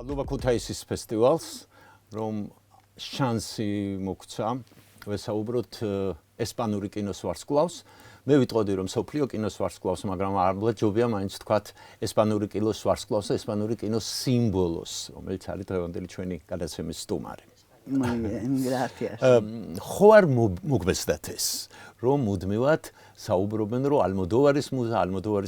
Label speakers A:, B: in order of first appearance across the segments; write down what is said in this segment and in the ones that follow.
A: მადლობა ქუთაისის ფესტივალს, რომ შანსი მოგცა ვესაუბროთ ესპანური კინოს ვარსკვლავს. მე ვიტყოდი რომ სოფლიო კინოს ვარსკვლავს, მაგრამ ალბათ ჯობია მაინც თქვათ ესპანური კინოს ვარსკვლავს და ესპანური კინოს სიმბოლოს, რომელიც არის დღევანდელი ჩვენი გადაცემის სტუმარი.
B: Muy bien, gracias.
A: ხო არ მოგბესდათ ეს, რომ მუდმივად საუბრობენ, რომ ალმოდოვარის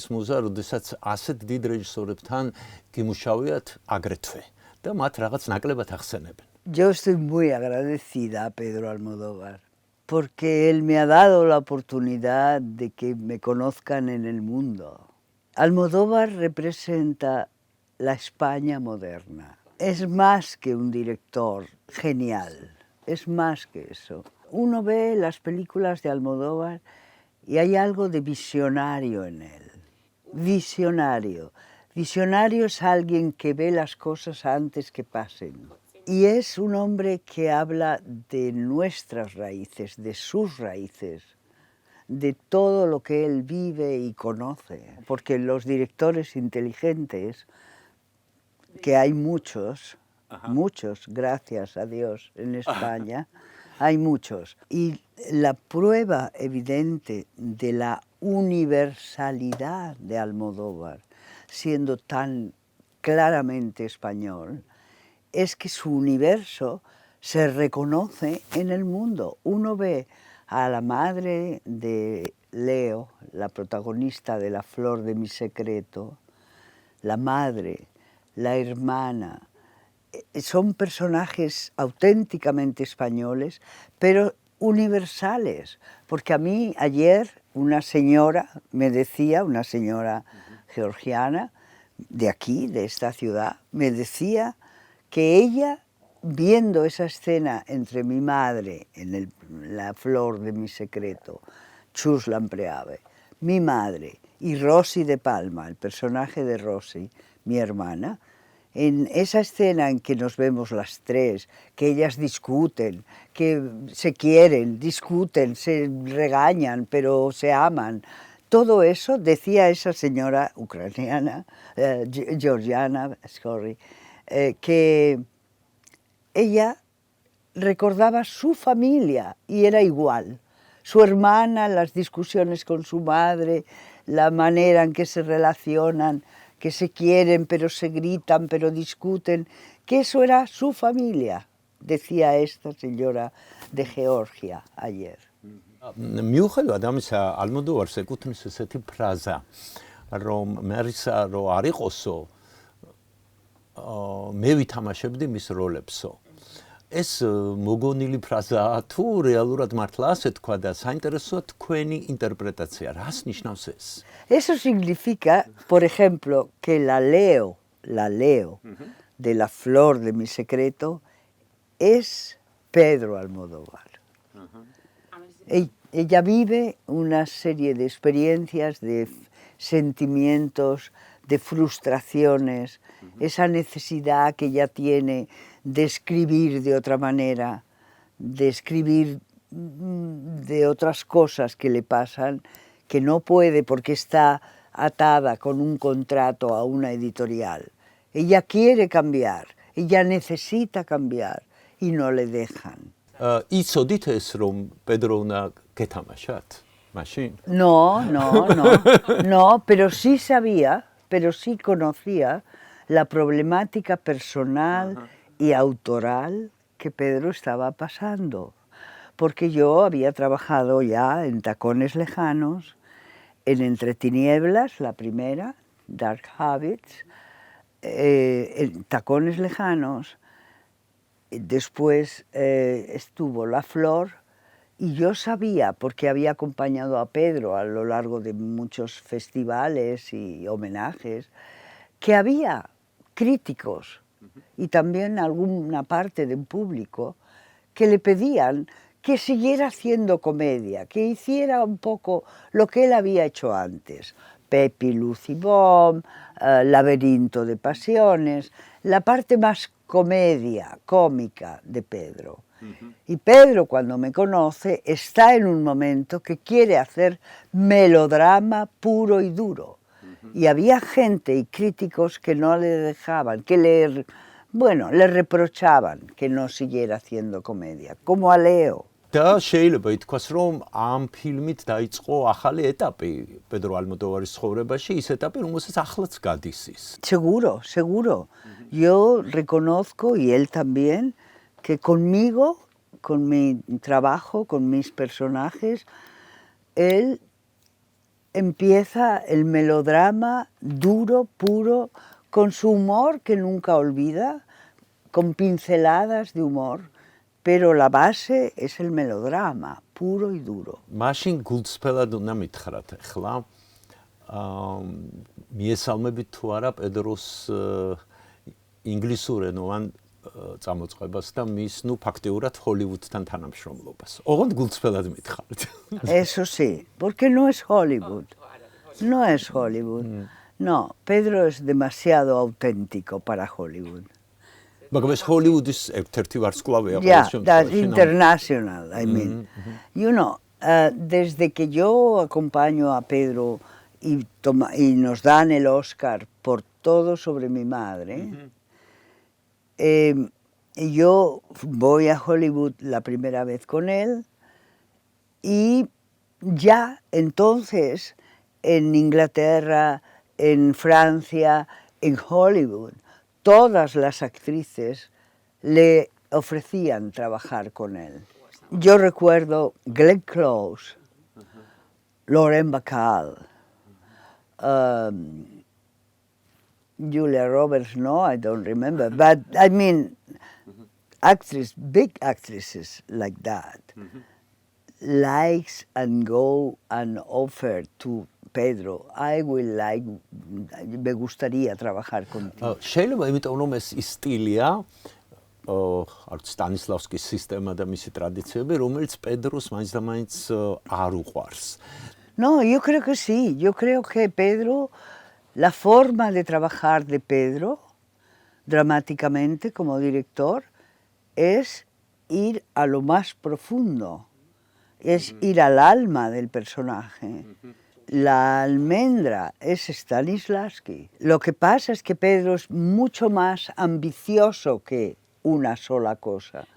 A: მუზა, როდესაც ასეთ დიდ რეჟისორებთან გიმუშავიათ აგრეთვე და მათ რაღაც ნაკლებად ახსენებენ.
B: Yo estoy muy agradecida a Pedro Almodóvar, porque él me ha dado la oportunidad de que me conozcan en el mundo. Almodóvar representa la España moderna. Es más que un director genial, es más que eso. Uno ve las películas de Almodóvar y hay algo de visionario en él. Visionario. Visionario es alguien que ve las cosas antes que pasen. Y es un hombre que habla de nuestras raíces, de sus raíces, de todo lo que él vive y conoce. Porque los directores inteligentes, que hay muchos, muchos, gracias a Dios, en España, hay muchos. Y la prueba evidente de la universalidad de Almodóvar, siendo tan claramente español, es que su universo se reconoce en el mundo. Uno ve a la madre de Leo, la protagonista de La flor de mi secreto, la madre, la hermana, son personajes auténticamente españoles, pero universales. Porque a mí ayer una señora me decía, una señora georgiana de aquí, de esta ciudad, me decía que ella, viendo esa escena entre mi madre en La flor de mi secreto, Chus Lampreave, mi madre y Rosy de Palma, el personaje de Rosy, mi hermana, en esa escena en que nos vemos las tres, que ellas discuten, que se quieren, discuten, se regañan, pero se aman, todo eso, decía esa señora ucraniana, georgiana, que ella recordaba su familia y era igual. Su hermana, las discusiones con su madre, la manera en que se relacionan, que se quieren, pero se gritan, pero discuten, que eso era su familia, decía esta señora de Georgia ayer.
A: მიუხედავად ამისა, ალმოდოვარს ეკუთვნის ესეთი ფრაზა, რომ მერისა რო არ იყოსო, მე ვითამაშებდი მის როლებსო. ეს მოგონილი ფრაზაა თუ რეალურად მართლა ასე თქვა და საინტერესოა თქვენი ინტერპრეტაცია, რას ნიშნავს ეს?
B: Eso significa, por ejemplo, que la Leo de La flor de mi secreto es Pedro Almodóvar. Ella vive una serie de experiencias, de sentimientos, de frustraciones, esa necesidad que ella tiene de escribir de otra manera, de escribir de otras cosas que le pasan, que no puede porque está atada con un contrato a una editorial. Ella quiere cambiar, ella necesita cambiar y no le dejan.
A: იცოდით ეს რომ პედრო უნდა გეთამაშათ მაშინ?
B: No, pero sí sabía, pero sí conocía la problemática personal y autoral que Pedro estaba pasando. Porque yo había trabajado ya en Tacones lejanos, en Entre tinieblas, la primera, Dark Habits, en Tacones lejanos. Después estuvo La flor y yo sabía, porque había acompañado a Pedro a lo largo de muchos festivales y homenajes, que había críticos y también alguna parte del público que le pedían que siguiera haciendo comedia, que hiciera un poco lo que él había hecho antes. Pepi, Lucy Bomb, Laberinto de pasiones, la parte más comedia, cómica de Pedro. Y Pedro, cuando me conoce, está en un momento que quiere hacer melodrama puro y duro. Y había gente y críticos que no le dejaban, que le Bueno, le reprochaban que no siguiera haciendo comedia, como a Leo.
A: და შეიძლება ითქვას, რომ ამ ფილმით დაიწყო ახალი ეტაპი პედრო ალმოდოვარის ცხოვრებაში, ის ეტაპი, რომელსაც ახლაც გადის ის.
B: Seguro, seguro. Yo reconozco, y él también, que conmigo, con mi trabajo, con mis personajes, él empieza el melodrama duro, puro, con su humor que nunca olvida, con pinceladas de humor, pero la base es el melodrama, puro y duro.
A: მაშინ გულწრფელად უნდა მითხრათ ახლა მიესალმებით თუ არა პედროს ინგლისურენოვან წამოწყებას და მის ფაქტიურად ჰოლივუდთან თანამშრომლობას. ოღონდ გულწრფელად მითხარით.
B: Eso sí, porque no es Hollywood. No es Hollywood. No, Pedro es demasiado auténtico para Hollywood.
A: მაგრამ ეს ჰოლივუდის ერთ-ერთი ვარსკვლავია
B: Yeah,
A: ყოველ
B: that's
A: შემთხვევაში.
B: international, I mean. You know, desde que yo acompaño a Pedro y nos dan el Oscar por Todo sobre mi madre, yo voy a Hollywood la primera vez con él y ya entonces en Inglaterra, en Francia, en Hollywood, todas las actrices le ofrecían trabajar con él. Yo recuerdo Glenn Close, Lauren Bacall, Julia Roberts, no, I don't remember, but I mean, big actresses like that, likes and go and offer to Pedro, me gustaría trabajar contigo.
A: შეიძლება იმიტომ რომ ეს სტილია სტანისლავსკის სისტემა და მისი ტრადიციები, რომელიც პედროს მაინც და მაინც არ უყვარს.
B: No, yo creo que sí, yo creo que Pedro, la forma de trabajar de Pedro, dramáticamente como director, es ir a lo más profundo, es ir al alma del personaje. La almendra es Stanislavski. Lo que pasa es que Pedro es mucho más ambicioso que una sola cosa.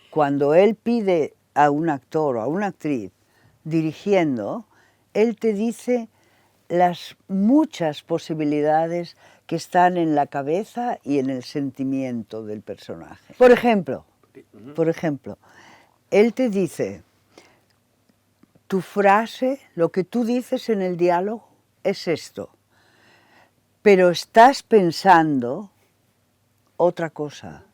B: Cuando él pide a un actor o a una actriz dirigiendo, él te dice las muchas posibilidades que están en la cabeza y en el sentimiento del personaje. Por ejemplo, él te dice, tu frase, lo que tú dices en el diálogo es esto, pero estás pensando otra cosa,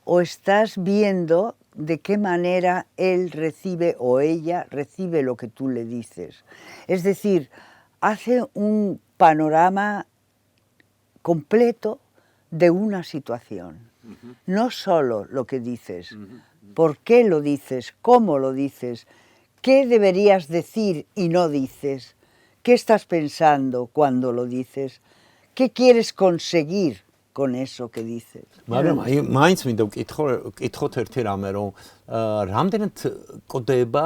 B: o estás viendo de qué manera él recibe o ella recibe lo que tú le dices. Es decir, hace un panorama completo de una situación, no solo lo que dices, por qué lo dices, cómo lo dices, qué deberías decir y no dices, qué estás pensando cuando lo dices, qué quieres conseguir con eso que dices.
A: მაგრამ აი მაინც მინდა ვკითხოთ ერთი რამე, რომ რამდენად კოდება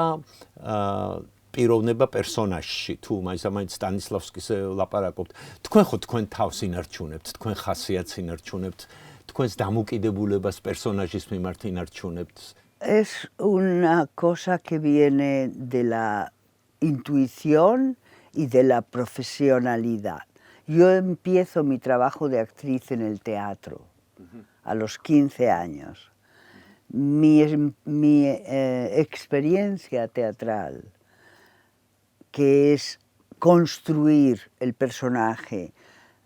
A: პიროვნება პერსონაჟში, თუ მაინც სტანისლავსკის ლაპარაკობთ, თქვენ ხო თქვენ თავს ინარჩუნებთ, თქვენ ხასიათს ინარჩუნებთ, თქვენს დამოკიდებულებას პერსონაჟის მიმართ ინარჩუნებთ.
B: Es una cosa que viene de la intuición y de la profesionalidad. Yo empiezo mi trabajo de actriz en el teatro a los 15 años. Mi experiencia teatral, que es construir el personaje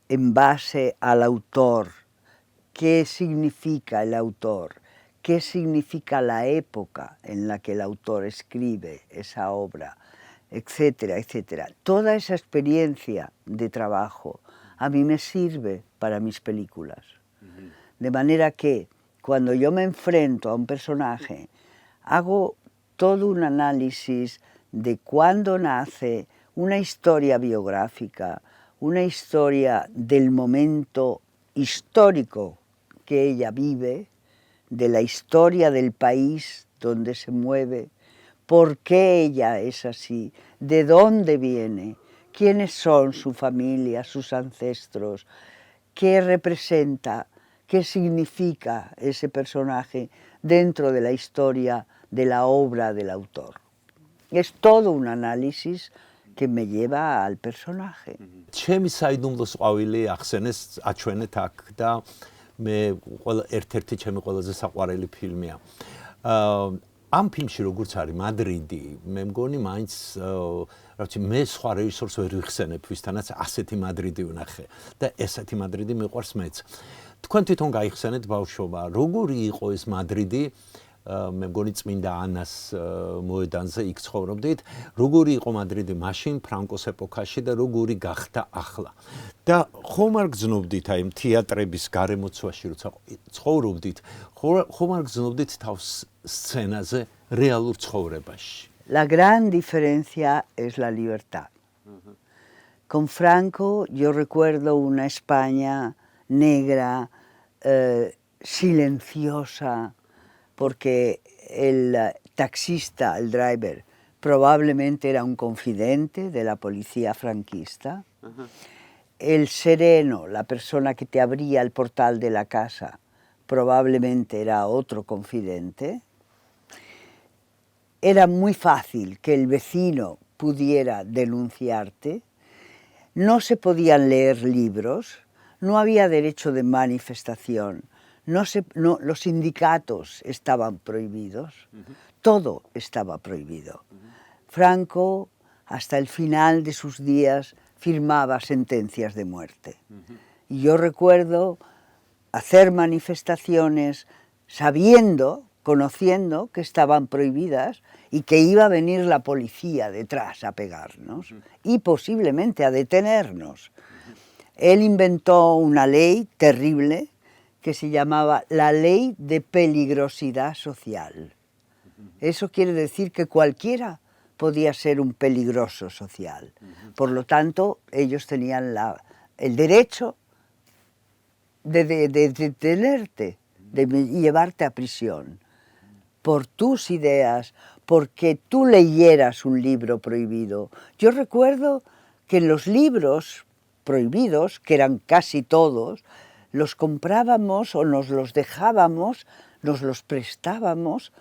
B: en base al autor, qué significa el autor, qué significa la época en la que el autor escribe esa obra, etcétera, etcétera. Toda esa experiencia de trabajo a mí me sirve para mis películas. De manera que cuando yo me enfrento a un personaje, hago todo un análisis de cuándo nace, una historia biográfica, una historia del momento histórico que ella vive, de la historia del país donde se mueve, por qué ella es así, de dónde viene, quiénes son su familia, sus ancestros, qué representa, qué significa ese personaje dentro de la historia de la obra del autor. Es todo un análisis que me lleva al personaje.
A: ჩემი საიდუმლოს ყვავილი ახსენეს აჩვენეთ აქ და მე ერთ-ერთი ჩემი ყველაზე საყვარელი ფილმია. ამ ფილმში როგორც არის მადრიდი, მე მგონი მაინც რა ვიცი, მე სხვა რეჟისორს ვერ ვიხსენებ, ვისთანაც ასეთი მადრიდი ვნახე და ესეთი მადრიდი მიყვარს მეც. თქვენ თვითონ გაიხსენეთ ბავშვობა, როგორი იყო ეს მადრიდი? მე მგონი წმინდა ანას მოედანზე იქ ცხოვრობდით, როგორი იყო მადრიდი მაშინ ფრანკოს ეპოქაში და როგორი გახდა ახლა. და ხომ არ გრძნობდით აი თეატრების გარემოცვაში როცა ცხოვრობდით, ხომ არ გრძნობდით თავს სცენაზე რეალურ ცხოვრებაში?
B: La gran diferencia es la libertad. Con Franco yo recuerdo una España negra, silenciosa, porque el taxista, el driver, probablemente era un confidente de la policía franquista. El sereno, la persona que te abría el portal de la casa, probablemente era otro confidente. Era muy fácil que el vecino pudiera denunciarte. No se podían leer libros, no había derecho de manifestación. Los sindicatos estaban prohibidos, todo estaba prohibido. Franco, hasta el final de sus días, firmaba sentencias de muerte. Y yo recuerdo hacer manifestaciones sabiendo, conociendo que estaban prohibidas y que iba a venir la policía detrás a pegarnos y posiblemente a detenernos. Él inventó una ley terrible que se llamaba la ley de peligrosidad social. Eso quiere decir que cualquiera podía ser un peligroso social. Por lo tanto, ellos tenían el derecho de detenerte, de llevarte a prisión, por tus ideas, porque tú leyeras un libro prohibido. Yo recuerdo que en los libros prohibidos, que eran casi todos, los comprábamos o nos los dejábamos, nos los prestábamos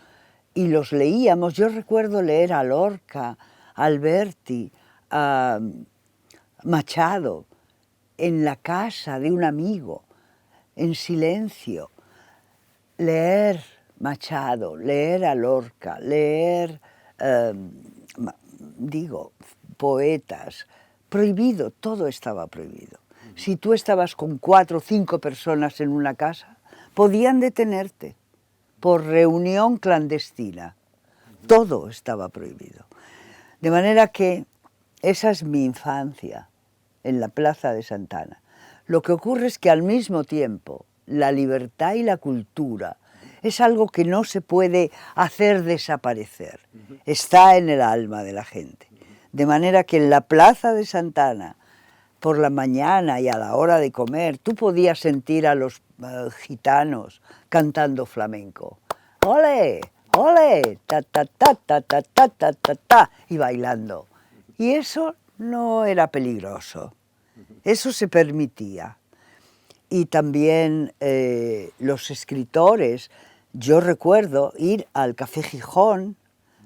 B: y los leíamos. Yo recuerdo leer a Lorca, a Alberti, a Machado, en la casa de un amigo, en silencio. Leer Machado, leer a Lorca, leer, poetas. Prohibido, todo estaba prohibido. Si tú estabas con 4 o 5 personas en una casa, podían detenerte por reunión clandestina. Todo estaba prohibido. De manera que esa es mi infancia en la Plaza de Santana. Lo que ocurre es que al mismo tiempo la libertad y la cultura es algo que no se puede hacer desaparecer. Está en el alma de la gente. De manera que en la Plaza de Santana, por la mañana y a la hora de comer, tú podías sentir a los gitanos cantando flamenco. ¡Ole! ¡Ole! ¡Ta, ta, ta, ta, ta, ta, ta, ta, ta! Y bailando. Y eso no era peligroso. Eso se permitía. Y también los escritores, yo recuerdo ir al Café Gijón,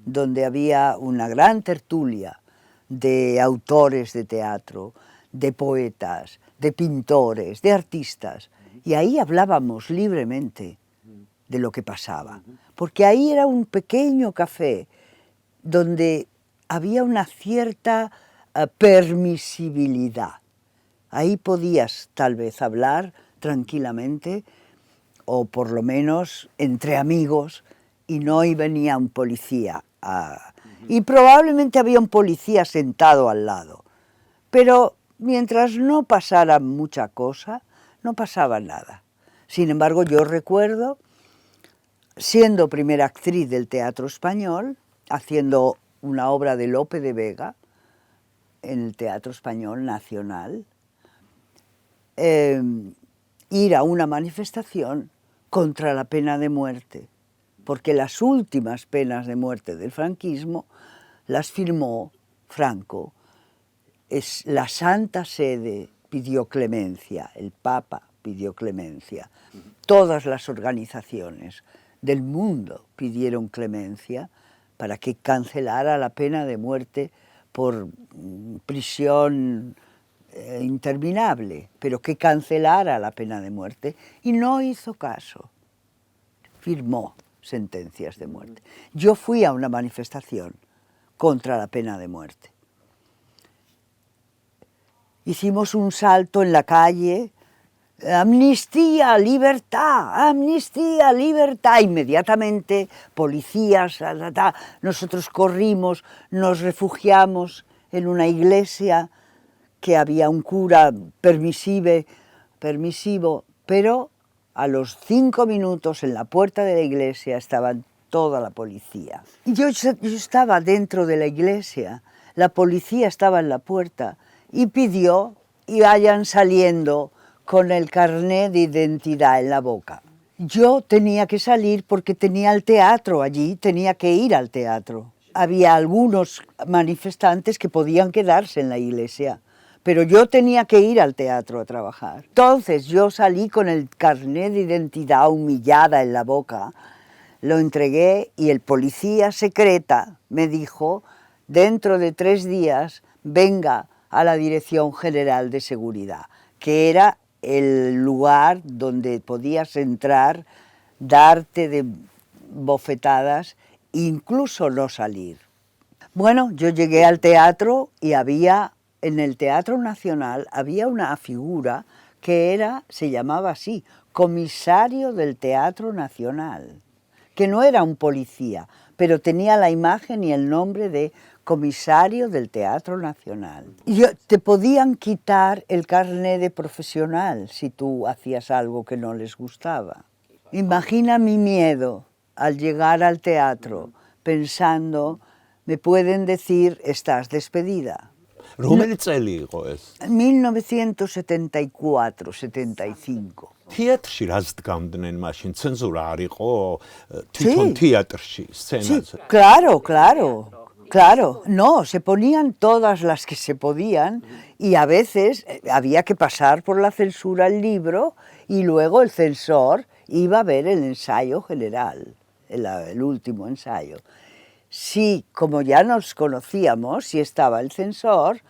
B: donde había una gran tertulia de autores de teatro, de poetas, de pintores, de artistas, y ahí hablábamos libremente de lo que pasaba, porque ahí era un pequeño café donde había una cierta permisibilidad. Ahí podías tal vez hablar tranquilamente, o por lo menos entre amigos, y no venía un policía. Y probablemente había un policía sentado al lado, pero mientras no pasara mucha cosa, no pasaba nada. Sin embargo, yo recuerdo, siendo primera actriz del teatro español, haciendo una obra de Lope de Vega en el Teatro Español Nacional, ir a una manifestación contra la pena de muerte, porque las últimas penas de muerte del franquismo las firmó Franco. La Santa Sede pidió clemencia, el Papa pidió clemencia. Todas las organizaciones del mundo pidieron clemencia para que cancelara la pena de muerte por prisión interminable, pero que cancelara la pena de muerte, y no hizo caso. Firmó sentencias de muerte. Yo fui a una manifestación contra la pena de muerte. Hicimos un salto en la calle, amnistía, libertad, amnistía, libertad. Inmediatamente, policías, nosotros corrimos, nos refugiamos en una iglesia que había un cura permisivo, pero a los 5 minutos en la puerta de la iglesia estaba toda la policía. Yo estaba dentro de la iglesia, la policía estaba en la puerta y pidió y vayan saliendo con el carnet de identidad en la boca. Yo tenía que salir porque tenía el teatro allí, tenía que ir al teatro. Había algunos manifestantes que podían quedarse en la iglesia, pero yo tenía que ir al teatro a trabajar. Entonces yo salí con el carnet de identidad humillada en la boca, lo entregué y el policía secreta me dijo, dentro de 3 días venga a la Dirección General de Seguridad, que era el lugar donde podías entrar, darte de bofetadas, incluso no salir. Bueno, yo llegué al teatro y en el Teatro Nacional había una figura que se llamaba así, comisario del Teatro Nacional, que no era un policía, pero tenía la imagen y el nombre de comisario del Teatro Nacional. Y te podían quitar el carnet de profesional si tú hacías algo que no les gustaba. Imagina mi miedo al llegar al teatro pensando, me pueden decir, estás despedida.
A: რომელი წელი იყო ეს?
B: 1974-75.
A: თეატრში რას დგამდნენ მაშინ? ცენზურა არ იყო თვითონ თეატრში, სცენაზე?
B: Sí, claro, claro. Claro, no, se ponían todas las que se podían y a veces había que pasar por la censura el libro y luego el censor iba a ver el ensayo general, el último ensayo. Si, como ya nos conocíamos, si estaba el censor,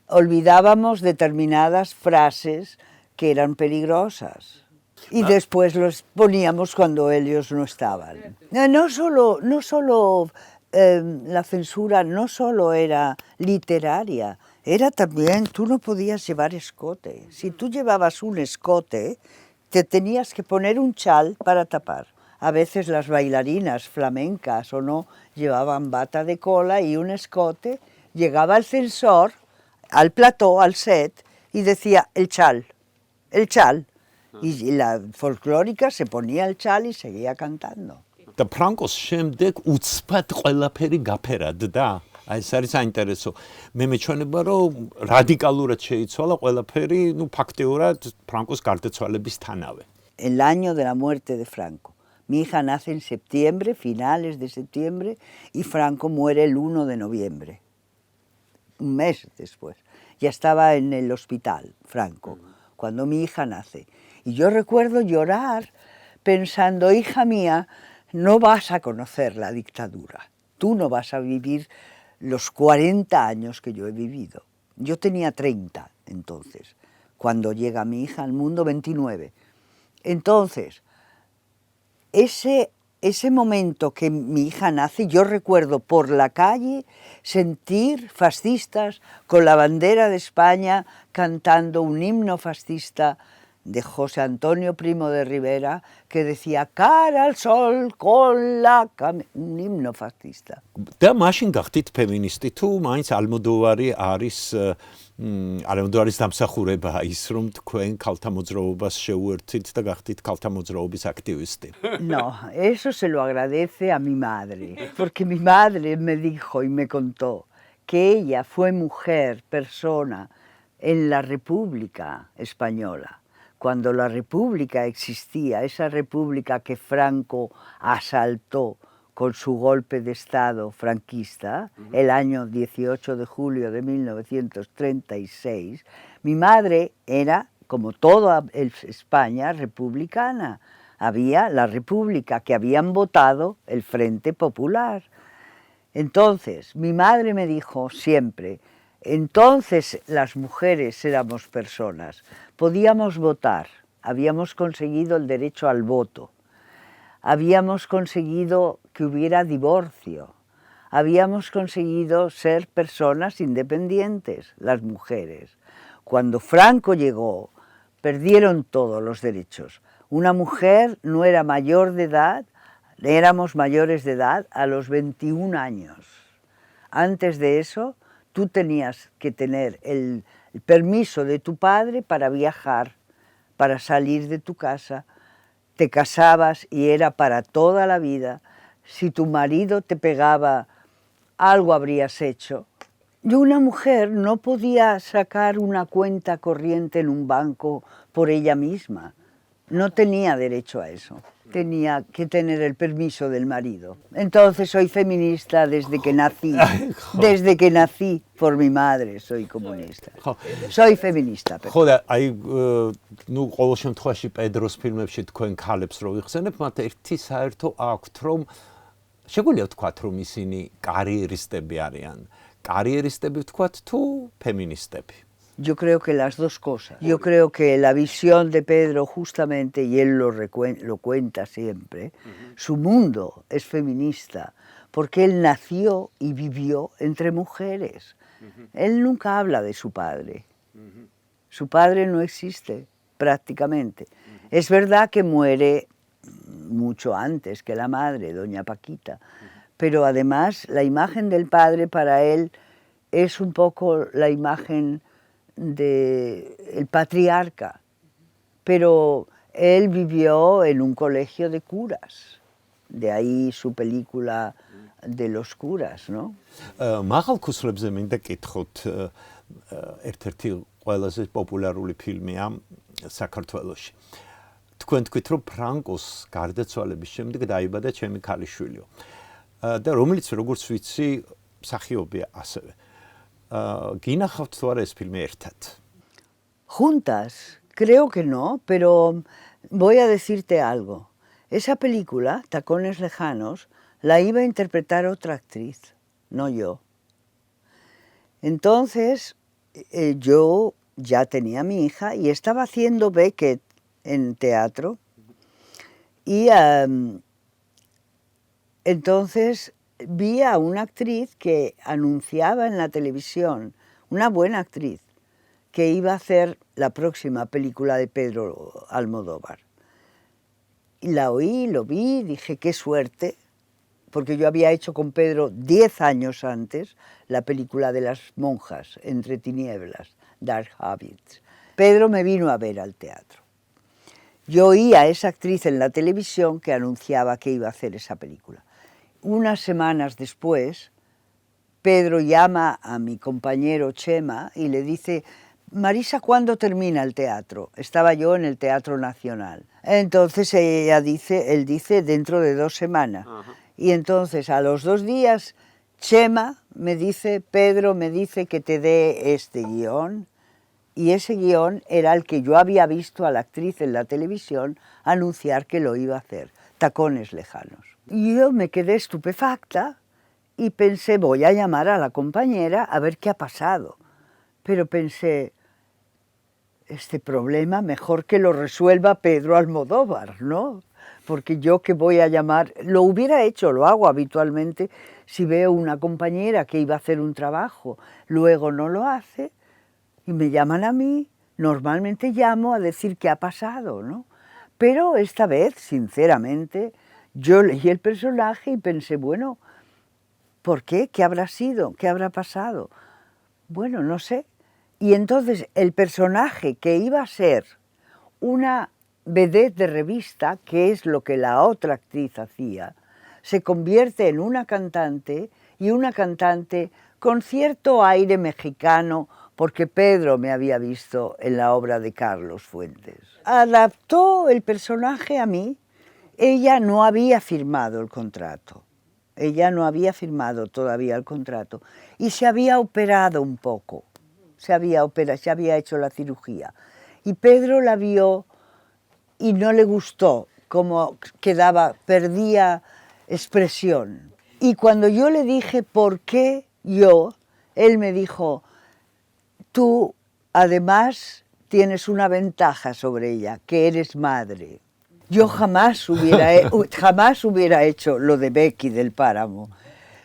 B: olvidábamos determinadas frases que eran peligrosas. Y después los poníamos cuando ellos no estaban. No solo la censura no solo era literaria, era también, tú no podías llevar escote. Si tú llevabas un escote, te tenías que poner un chal para tapar. A veces las bailarinas flamencas o no llevaban bata de cola y un escote. Llegaba el censor al plató, al set, y decía el chal. Y la folclórica se ponía el chal y seguía cantando.
A: და ფრანკოს შემდეგ უცბად ყველაფერი გაფერადდა. აი ეს არის საინტერესო. მე მეჩვენება რომ რადიკალურად შეიცვალა ყველაფერი, ფაქტიურად ფრანკოს გარდაცვალებისთანავე.
B: El año de la muerte de Franco. Mi hija nace en septiembre, finales de septiembre, y Franco muere el 1 de noviembre. Un mes después. Ya estaba en el hospital, Franco, cuando mi hija nace. Y yo recuerdo llorar pensando, hija mía, no vas a conocer la dictadura. Tú no vas a vivir los 40 años que yo he vivido. Yo tenía 30 entonces, cuando llega mi hija al mundo, 29. Entonces, ese momento que mi hija nace, yo recuerdo por la calle sentir fascistas con la bandera de España cantando un himno fascista de José Antonio Primo de Rivera, que decía cara al sol con la un himno fascista.
A: და მაშინ გახდით ფემინისტი თუ მაინც ალმოდოვარი არის ალმოდოვარის დამსახურებაა ის რომ თქვენ ქალთა მოძრაობას შეუერთდით და გახდით ქალთა მოძრაობის აქტივისტი.
B: No, eso se lo agradece a mi madre, porque mi madre me dijo y me contó que ella fue mujer, persona en la República Española. Cuando la República existía, esa República que Franco asaltó con su golpe de Estado franquista, el año 18 de julio de 1936, mi madre era como toda España, republicana. Había la República que habían votado el Frente Popular. Entonces, mi madre me dijo siempre, entonces las mujeres éramos personas, podíamos votar, habíamos conseguido el derecho al voto, habíamos conseguido que hubiera divorcio, habíamos conseguido ser personas independientes, las mujeres. Cuando Franco llegó, perdieron todos los derechos. Una mujer no era mayor de edad, éramos mayores de edad a los 21 años. Antes de eso, tú tenías que tener el permiso de tu padre para viajar, para salir de tu casa. Te casabas y era para toda la vida. Si tu marido te pegaba, algo habrías hecho. Y una mujer no podía sacar una cuenta corriente en un banco por ella misma. No tenía derecho a eso. Tenía que tener el permiso del marido. Entonces soy feminista desde que nací. Desde que nací por mi madre soy comunista. Soy feminista.
A: ხოდა აი ნუ ყოველ შემთხვევაში პედროს ფილმებში თქვენ ქალებს რო ვიხსენებ, მათ ერთი საერთო აქვთ, რომ შეგვიძლია ვთქვათ, რომ ისინი კარიერისტები არიან. კარიერისტები ვთქვათ თუ ფემინისტები?
B: Yo creo que las dos cosas. Yo creo que la visión de Pedro justamente, y él lo cuenta siempre, su mundo es feminista, porque él nació y vivió entre mujeres. Él nunca habla de su padre. Su padre no existe prácticamente. Es verdad que muere mucho antes que la madre, doña Paquita, pero además la imagen del padre para él es un poco la imagen del patriarca, pero él vivió en un colegio de curas, de ahí su película de los curas, ¿no?
A: მაღალ ქუსლებზე მინდა კითხოთ, ერთ-ერთი ყველაზე პოპულარული ფილმია საქართველოში. თქვენ თქვით, რომ ფრანკოს გარდაცვალების შემდეგ დაიბადა ჩემი ქალიშვილიო. და რომელიც როგორც ვიცი, მსახიობია ასევე. გინახავთ თუ არა ეს ფილმი ერთად?
B: Juntas, creo que no, pero voy a decirte algo. Esa película, Tacones Lejanos, la iba a interpretar otra actriz, no yo. Entonces, yo ya tenía a mi hija y estaba haciendo Beckett en teatro. Y entonces vi a una actriz que anunciaba en la televisión, una buena actriz, que iba a hacer la próxima película de Pedro Almodóvar. Y la oí, lo vi, dije, qué suerte, porque yo había hecho con Pedro 10 años antes la película de las monjas, Entre tinieblas, Dark Habits. Pedro me vino a ver al teatro. Yo oí a esa actriz en la televisión que anunciaba que iba a hacer esa película. Unas semanas después, Pedro llama a mi compañero Chema y le dice, Marisa, ¿cuándo termina el teatro? Estaba yo en el Teatro Nacional. Entonces él dice, dentro de 2 semanas. Y entonces a los 2 días, Chema me dice, Pedro me dice que te dé este guión. Y ese guión era el que yo había visto a la actriz en la televisión anunciar que lo iba a hacer, Tacones Lejanos. Y yo me quedé estupefacta y pensé, voy a llamar a la compañera a ver qué ha pasado. Pero pensé, este problema mejor que lo resuelva Pedro Almodóvar, ¿no? Porque yo que voy a llamar, lo hubiera hecho, lo hago habitualmente, si veo una compañera que iba a hacer un trabajo, luego no lo hace, y me llaman a mí, normalmente llamo a decir qué ha pasado, ¿no? Pero esta vez, sinceramente, yo leí el personaje y pensé, bueno, ¿por qué? ¿Qué habrá sido? ¿Qué habrá pasado? Bueno, no sé. Y entonces el personaje que iba a ser una vedette de revista, que es lo que la otra actriz hacía, se convierte en una cantante, y una cantante con cierto aire mexicano, porque Pedro me había visto en la obra de Carlos Fuentes. Adaptó el personaje a mí. Ella no había firmado el contrato. Ella no había firmado todavía el contrato y se había operado un poco. Se había hecho la cirugía. Y Pedro la vio y no le gustó cómo quedaba, perdía expresión. Y cuando yo le dije por qué yo, él me dijo, tú además tienes una ventaja sobre ella, que eres madre. Yo jamás hubiera hecho lo de Becky del Páramo,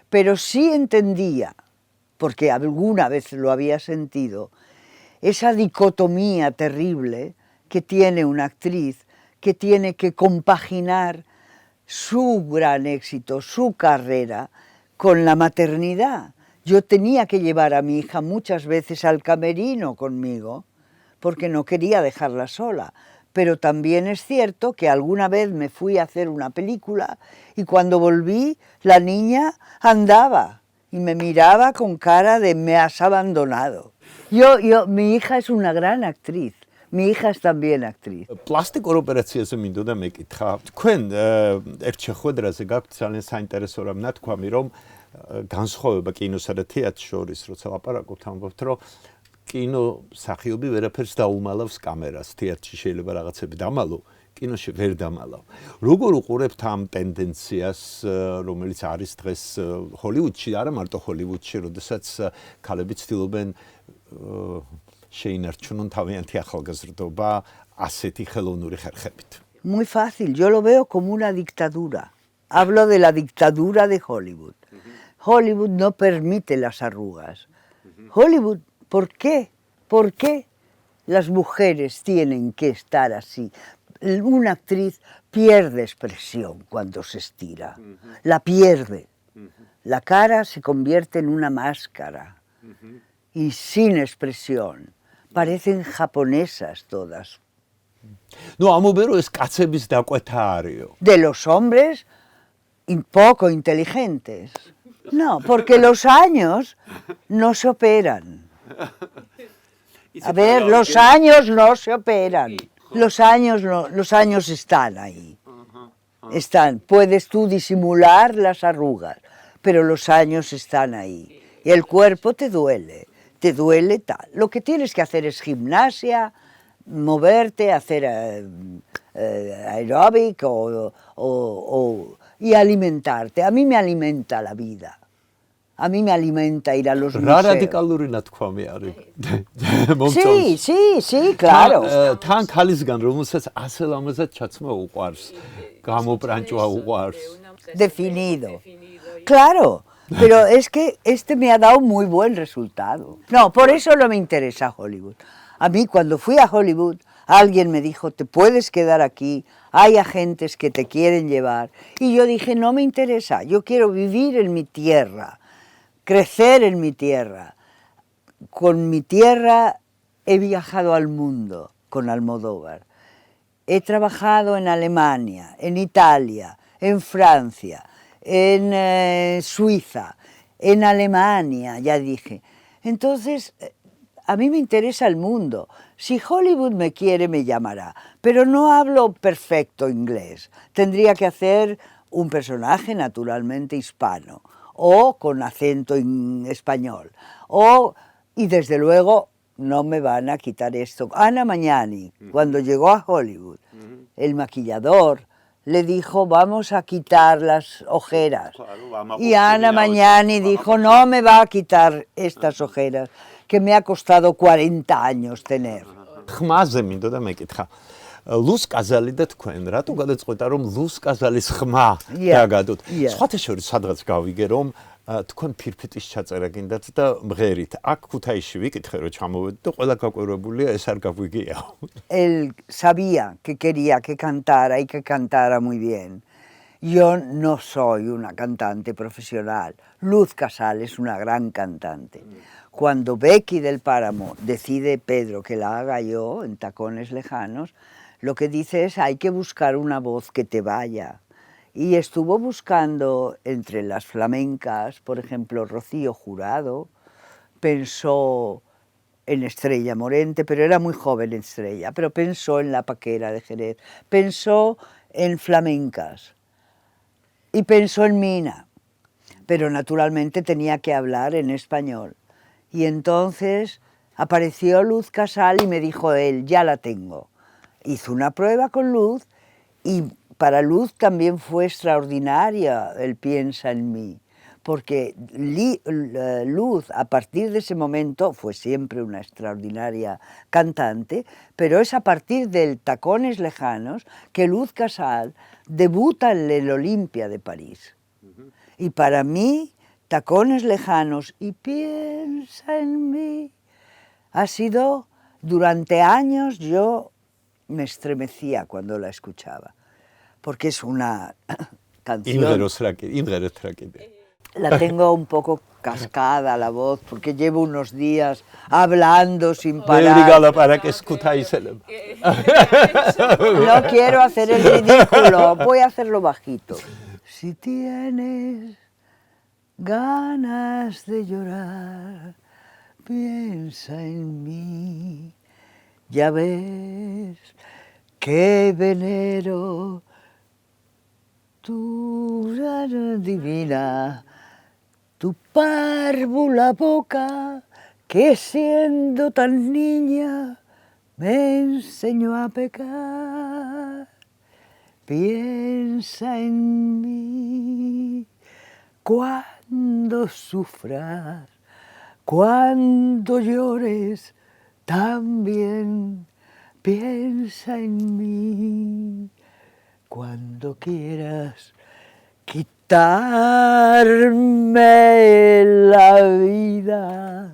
B: pero sí entendía, porque alguna vez lo había sentido, esa dicotomía terrible que tiene una actriz que tiene que compaginar su gran éxito, su carrera, con la maternidad. Yo tenía que llevar a mi hija muchas veces al camerino conmigo, porque no quería dejarla sola. Pero también es cierto que alguna vez me fui a hacer una película y cuando volví la niña andaba y me miraba con cara de me has abandonado. Mi hija es una gran actriz. Mi hija es también actriz.
A: პლასტიკურ ოპერაციაზე მინდოდა მეკითხა. თქვენ ერთ შეხვედრაზე გაქვთ ძალიან საინტერესო რამ ნათქვამი, რომ განსხვავება კინოსა და თეატრს შორის, როცა ლაპარაკობთ, ამბობთ, რომ კინო მსახიობი ვერაფერს დაუმალავს კამერას. თეატრში შეიძლება რაღაცები დამალო, კინოში ვერ დამალავ. როგორ უყურებთ ამ ტენდენციას, რომელიც არის დღეს ჰოლივუდში, არა მარტო ჰოლივუდში, როდესაც ქალები ცდილობენ შეინარჩუნონ თავიანთი ახალგაზრდობა ასეთი ხელოვნური ხერხებით?
B: Muy fácil, yo lo veo como una dictadura. Hablo de la dictadura de Hollywood. Hollywood no permite las arrugas. Hollywood, ¿por qué? ¿Por qué las mujeres tienen que estar así? Una actriz pierde expresión cuando se estira, la pierde. La cara se convierte en una máscara y sin expresión. Parecen japonesas todas.
A: ნუ ამობენ რომ ეს კაცების დაკვეთა არისო.
B: De los hombres poco inteligentes. No, porque los años no se operan. A ver, los años no se operan. Los años están ahí. Están. Puedes tú disimular las arrugas, pero los años están ahí. Y el cuerpo te duele tal. Lo que tienes que hacer es gimnasia, moverte, hacer aeróbic y alimentarte. A mí me alimenta la vida. A mí me alimenta ir a los museos.
A: რადიკალური ნათქვამი არის.
B: Sí, claro.
A: თან ქალისგან რომელსაც ასე ლამაზად ჩაცმა უყვარს, გამოპრანჭვა უყვარს.
B: Definido. Claro. Pero es que este me ha dado muy buen resultado. No, por eso no me interesa Hollywood. A mí cuando fui a Hollywood, alguien me dijo, te puedes quedar aquí, hay agentes que te quieren llevar. Y yo dije, no me interesa, yo quiero vivir en mi tierra, crecer en mi tierra. Con mi tierra he viajado al mundo con Almodóvar. He trabajado en Alemania, en Italia, en Francia, en Suiza, en Alemania, ya dije. Entonces, a mí me interesa el mundo. Si Hollywood me quiere, me llamará. Pero no hablo perfecto inglés. Tendría que hacer un personaje naturalmente hispano o con acento español. Y desde luego no me van a quitar esto. Anna Magnani, cuando llegó a Hollywood, el maquillador le dijo, vamos a quitar las ojeras. Y Anna Magnani dijo, no me va a quitar estas ojeras, que me ha costado 40 años tener.
A: ხმაზე მინდოდა მეკითხა. ლუს კაზალი და თქვენ, რატო გადაწყვეტა რომ ლუს კაზალის ხმა დაგადოთ? სხვათა შორის სადღაც გავიგე რომ თქვენ ფირფიტის ჩაწერა გინდათ და მღერით. აქ ქუთაისში ვიკითხე რომ ჩამოვედი და ყველა გაკვირვებულია, ეს არ გაგვიგიაო.
B: Él sabía que quería que cantara y que cantara muy bien. Yo no soy una cantante profesional. Luz Casal es una gran cantante. Cuando Becky del Páramo decide Pedro que la haga yo en Tacones Lejanos, lo que dice es hay que buscar una voz que te vaya. Y estuvo buscando entre las flamencas, por ejemplo, Rocío Jurado, pensó en Estrella Morente, pero era muy joven Estrella, pero pensó en La Paquera de Jerez, pensó en flamencas y pensó en Mina, pero naturalmente tenía que hablar en español. Y entonces Apareció Luz Casal y me dijo él, ya la tengo. Hizo una prueba con Luz y para Luz también fue extraordinaria el Piensa en mí, porque Luz a partir de ese momento fue siempre una extraordinaria cantante, pero es a partir del Tacones Lejanos que Luz Casal debuta en el Olympia de París. Y para mí, Tacones Lejanos y Piensa en mí ha sido, durante años yo me estremecía cuando la escuchaba, porque es una canción. La tengo un poco cascada la voz, porque llevo unos días hablando sin parar. No quiero hacer el ridículo, voy a hacerlo bajito. Si tienes ganas de llorar, piensa en mí, ya ves que venero tu rana divina, tu párvula boca que siendo tan niña me enseñó a pecar. Piensa en mí cuando sufras, cuando llores, también piensa en mí. Cuando quieras quitarme la vida,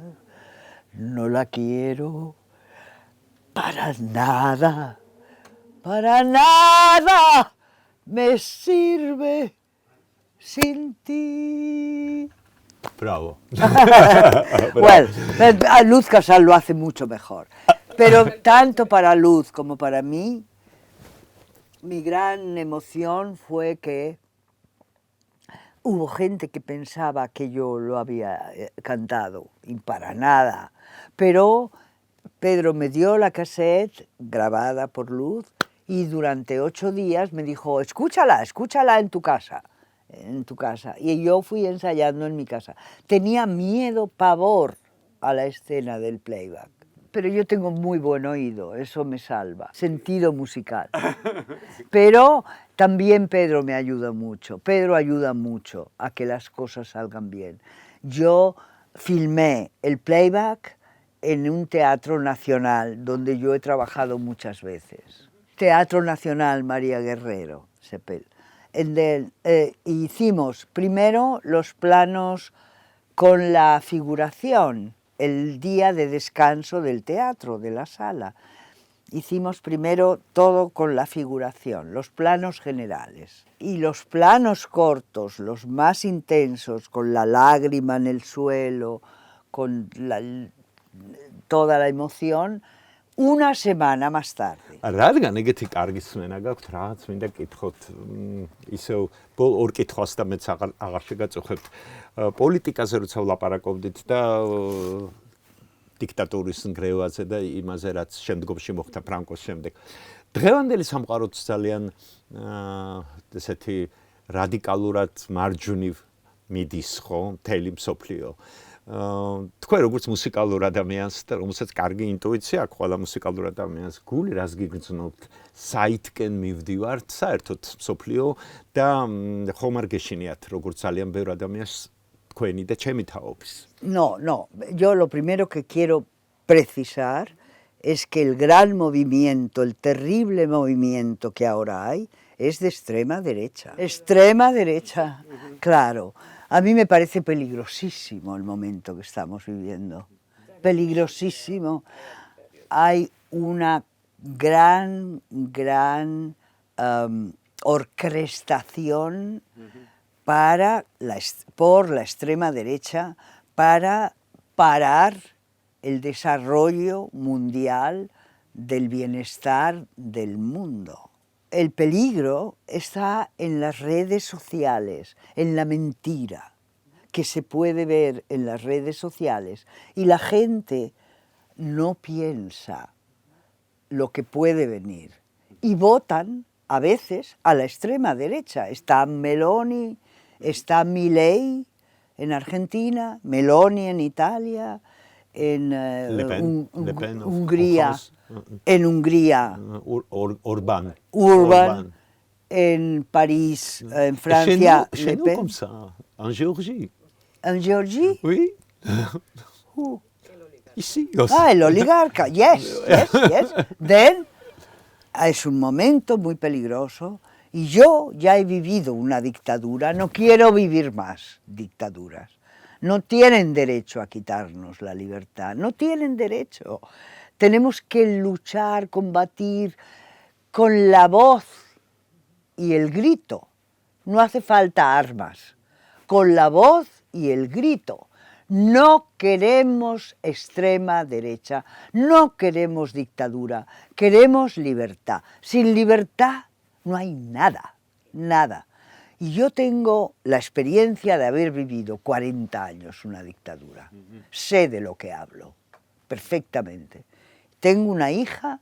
B: no la quiero para nada me sirve sin ti.
A: Bravo.
B: Bueno, Luz Casal lo hace mucho mejor, pero tanto para Luz como para mí, mi gran emoción fue que hubo gente que pensaba que yo lo había cantado, y para nada. Pero Pedro me dio la cassette grabada por Luz y durante 8 días me dijo, escúchala en tu casa. Y yo fui ensayando en mi casa. Tenía miedo, pavor a la escena del playback. Pero yo tengo muy buen oído, eso me salva, sentido musical. Pero también Pedro me ayuda mucho, Pedro ayuda mucho a que las cosas salgan bien. Yo filmé el playback en un teatro nacional donde yo he trabajado muchas veces. Teatro Nacional María Guerrero, Sepel. Hicimos primero los planos con la figuración, el día de descanso del teatro, de la sala. Hicimos primero todo con la figuración, los planos generales. Y los planos cortos, los más intensos, con la lágrima en el suelo, con toda la emoción, una semana más tarde.
A: რადგან ეგეთი კარგი სმენა გაქვთ, რაღაც მინდა გითხოთ, ისევ ორ კითხვას და მეც აღარ შეგაწუხებთ. პოლიტიკაზე როცა ვლაპარაკობდით და დიქტატურის ნგრევაზე და იმაზე, რაც შემდგომში მოხდა ფრანკოს შემდეგ. დღევანდელი სამყაროც ძალიან ესეთი რადიკალურად მარჯვნივ მიდის, ხო, მთელი მსოფლიო. თქვენ როგორც მუსიკალურ ადამიანს და რომელსაც კარგი ინტუიცია აქვს ყველა მუსიკალურ ადამიანს, გული რას გიგრძნობთ, საითკენ მივდივართ, საერთოდ მსოფლიო და ხომ არ გეშინიათ როგორც ძალიან ბევრ ადამიანს თქვენი და ჩემი თაობის.
B: No, yo lo primero que quiero precisar es que el gran movimiento, el terrible movimiento que ahora hay, es de extrema derecha. Extrema derecha, claro. A mí me parece peligrosísimo el momento que estamos viviendo. Peligrosísimo. Hay una gran orquestación por la extrema derecha para parar el desarrollo mundial del bienestar del mundo. El peligro está en las redes sociales, en la mentira que se puede ver en las redes sociales y la gente no piensa lo que puede venir y votan a veces a la extrema derecha. Está Meloni, está Milei en Argentina, Meloni en Italia, en
A: Le Pen, of
B: Hungría,
A: course.
B: en Hungría,
A: Orban.
B: Urban, en París, en Francia,
A: Chez
B: Le
A: nous,
B: Pen.
A: comme ça, en Géorgie.
B: En Géorgie?
A: Oui.
B: Who?
A: Ici.
B: Ah, el oligarca, yes, yes, yes. Then, es un momento muy peligroso y yo ya he vivido una dictadura, no quiero vivir más dictaduras. No tienen derecho a quitarnos la libertad, no tienen derecho. Tenemos que luchar, combatir con la voz y el grito. No hace falta armas, con la voz y el grito. No queremos extrema derecha, no queremos dictadura, queremos libertad. Sin libertad no hay nada, nada. Y yo tengo la experiencia de haber vivido 40 años una dictadura. Sé de lo que hablo, perfectamente. Tengo una hija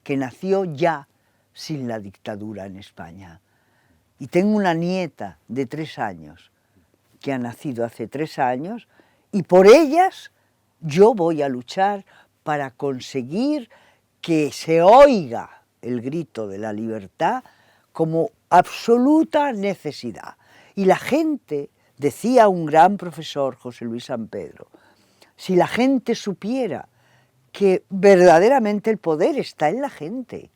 B: que nació ya sin la dictadura en España. Y tengo una nieta de 3 años que ha nacido hace 3 años y por ellas yo voy a luchar para conseguir que se oiga el grito de la libertad como absoluta necesidad. Y la gente, decía un gran profesor, José Luis San Pedro, si la gente supiera que verdaderamente el poder está en la gente,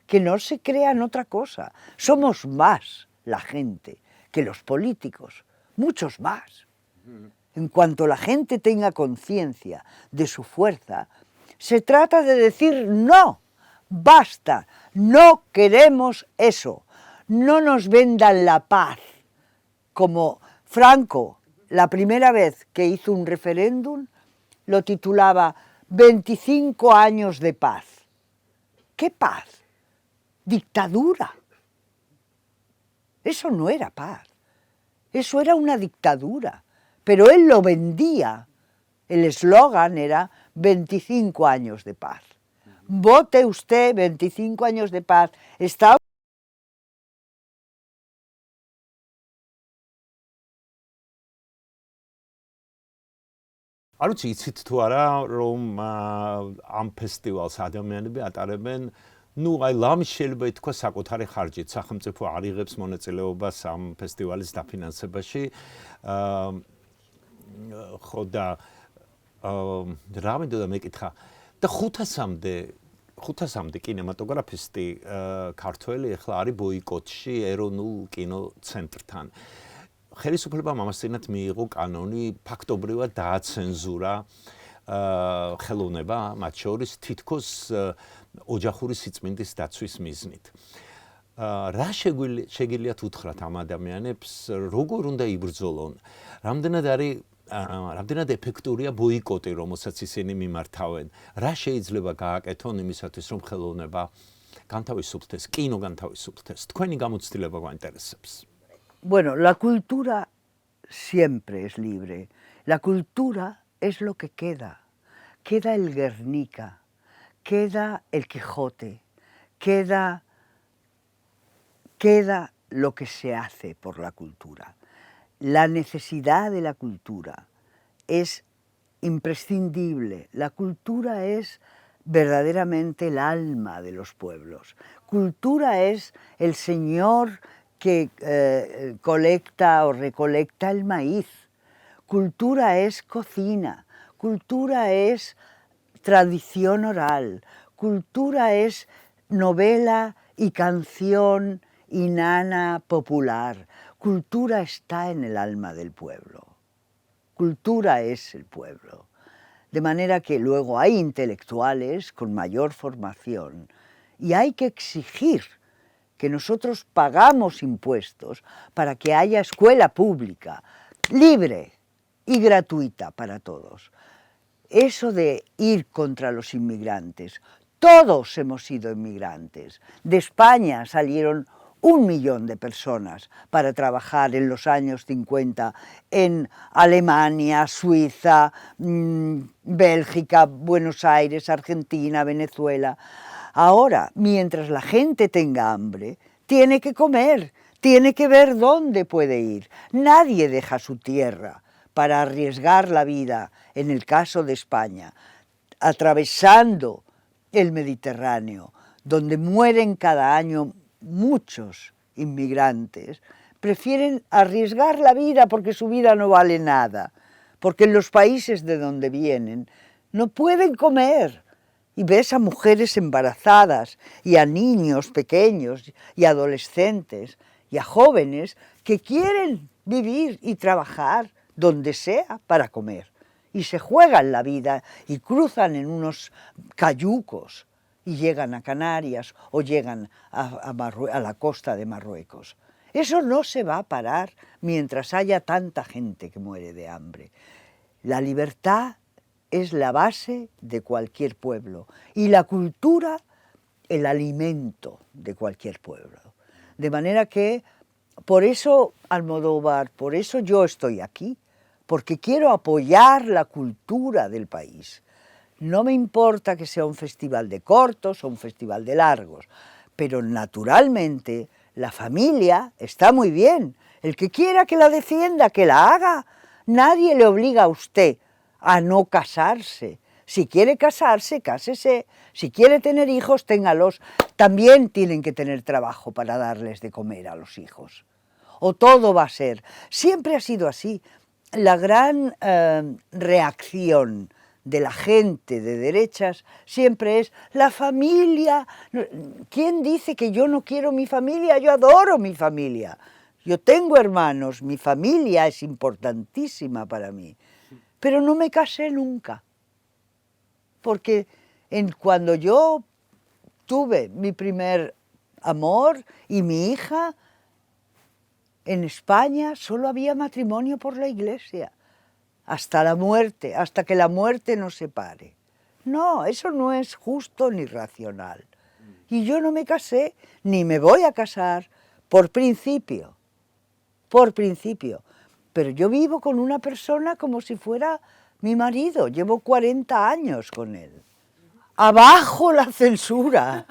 B: que no se crean otra cosa. Somos más la gente que los políticos, muchos más. En cuanto la gente tenga conciencia de su fuerza, se trata de decir no, basta, no queremos eso, no nos vendan la paz. Como Franco, la primera vez que hizo un referéndum, lo titulaba 25 años de paz. ¿Qué paz? Dictadura. Eso no era paz, eso era una dictadura, pero él lo vendía. El eslogan era 25 años de paz. Vote usted 25 años de paz. Está
A: არ ვიცი, იცით თუ არა, რომ ამ ფესტივალს ადამიანები ატარებენ, ну, აი ლამის შეიძლება ითქვა საკუთარი ხარჯით, სახელმწიფო არ იღებს მონაწილეობას ამ ფესტივალის დაფინანსებაში. ხო და რა მინდოდა მეკითხა და 500-მდე კინემატოგრაფისტი ქართველი ახლა არის ბოიკოტში ეროვნულ კინოცენტრთან. ხელისუფლებამ ამასთანავე მიიღო კანონი, ფაქტობრივად დააცენზურა ხელოვნება, მათ შორის თითქოს ოჯახური სიწმინდის დაცვის მიზნით. რა შეგიძლიათ უთხრათ ამ ადამიანებს, როგორ უნდა იბრძოლონ? რამდენად ეფექტურია ბოიკოტი, რომელსაც ისინი მიმართავენ? რა შეიძლება გააკეთონ იმისათვის, რომ ხელოვნება განთავისუფლდეს, კინო განთავისუფლდეს? თქვენი გამოცდილება გვაინტერესებს.
B: Bueno, la cultura siempre es libre. La cultura es lo que queda. Queda el Guernica, queda el Quijote, queda lo que se hace por la cultura. La necesidad de la cultura es imprescindible. La cultura es verdaderamente el alma de los pueblos. Cultura es el señor que colecta o recolecta el maíz. Cultura es cocina, cultura es tradición oral, cultura es novela y canción y nana popular. Cultura está en el alma del pueblo. Cultura es el pueblo. De manera que luego hay intelectuales con mayor formación y hay que exigir que nosotros pagamos impuestos para que haya escuela pública, libre y gratuita para todos. Eso de ir contra los inmigrantes, todos hemos sido inmigrantes. De España salieron 1 millón de personas para trabajar en los años 50 en Alemania, Suiza, Bélgica, Buenos Aires, Argentina, Venezuela. Ahora, mientras la gente tenga hambre, tiene que comer, tiene que ver dónde puede ir. Nadie deja su tierra para arriesgar la vida en el caso de España, atravesando el Mediterráneo, donde mueren cada año muchos inmigrantes, prefieren arriesgar la vida porque su vida no vale nada, porque en los países de donde vienen no pueden comer. Y ves a mujeres embarazadas y a niños pequeños y adolescentes y a jóvenes que quieren vivir y trabajar donde sea para comer. Y se juegan la vida y cruzan en unos cayucos y llegan a Canarias o llegan a la costa de Marruecos. Eso no se va a parar mientras haya tanta gente que muere de hambre. La libertad es la base de cualquier pueblo y la cultura el alimento de cualquier pueblo. De manera que por eso Almodóvar, por eso yo estoy aquí, porque quiero apoyar la cultura del país. No me importa que sea un festival de cortos o un festival de largos, pero naturalmente la familia está muy bien. El que quiera que la defienda, que la haga. Nadie le obliga a usted a no casarse. Si quiere casarse, cásese. Si quiere tener hijos, téngalos. También tienen que tener trabajo para darles de comer a los hijos. O todo va a ser. Siempre ha sido así. La gran reacción de la gente de derechas siempre es la familia. ¿Quién dice que yo no quiero mi familia? Yo adoro mi familia. Yo tengo hermanos, mi familia es importantísima para mí. Pero no me casé nunca, porque cuando yo tuve mi primer amor y mi hija, en España solo había matrimonio por la iglesia, hasta la muerte, hasta que la muerte nos separe. No, eso no es justo ni racional. Y yo no me casé, ni me voy a casar, por principio. Pero yo vivo con una persona como si fuera mi marido, llevo 40 años con él. Abajo la censura,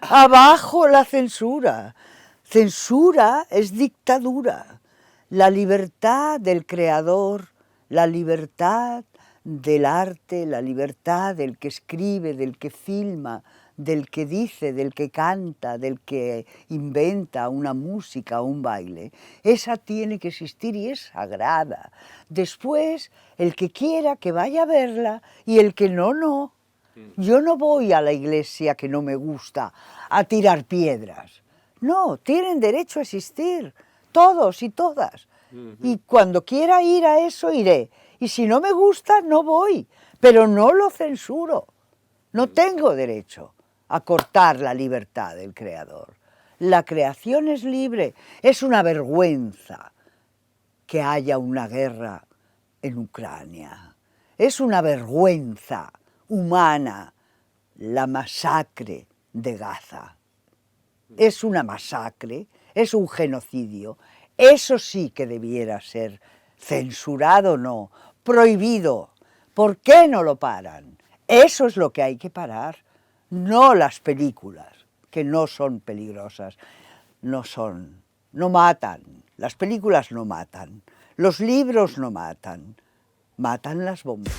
B: abajo la censura. Censura es dictadura. La libertad del creador, la libertad del arte, la libertad del que escribe, del que filma, del que dice, del que canta, del que inventa una música o un baile, esa tiene que existir y es sagrada. Después, el que quiera que vaya a verla y el que no, no. Yo no voy a la iglesia que no me gusta a tirar piedras. No, tienen derecho a existir, todos y todas. Y cuando quiera ir a eso, iré. Y si no me gusta, no voy, pero no lo censuro. No tengo derecho a cortar la libertad del creador. La creación es libre. Es una vergüenza que haya una guerra en Ucrania. Es una vergüenza humana la masacre de Gaza. Es una masacre, es un genocidio. Eso sí que debiera ser censurado, no, prohibido. ¿Por qué no lo paran? Eso es lo que hay que parar. No las películas, que no son peligrosas, no matan, las películas no matan, los libros no matan, matan las bombas.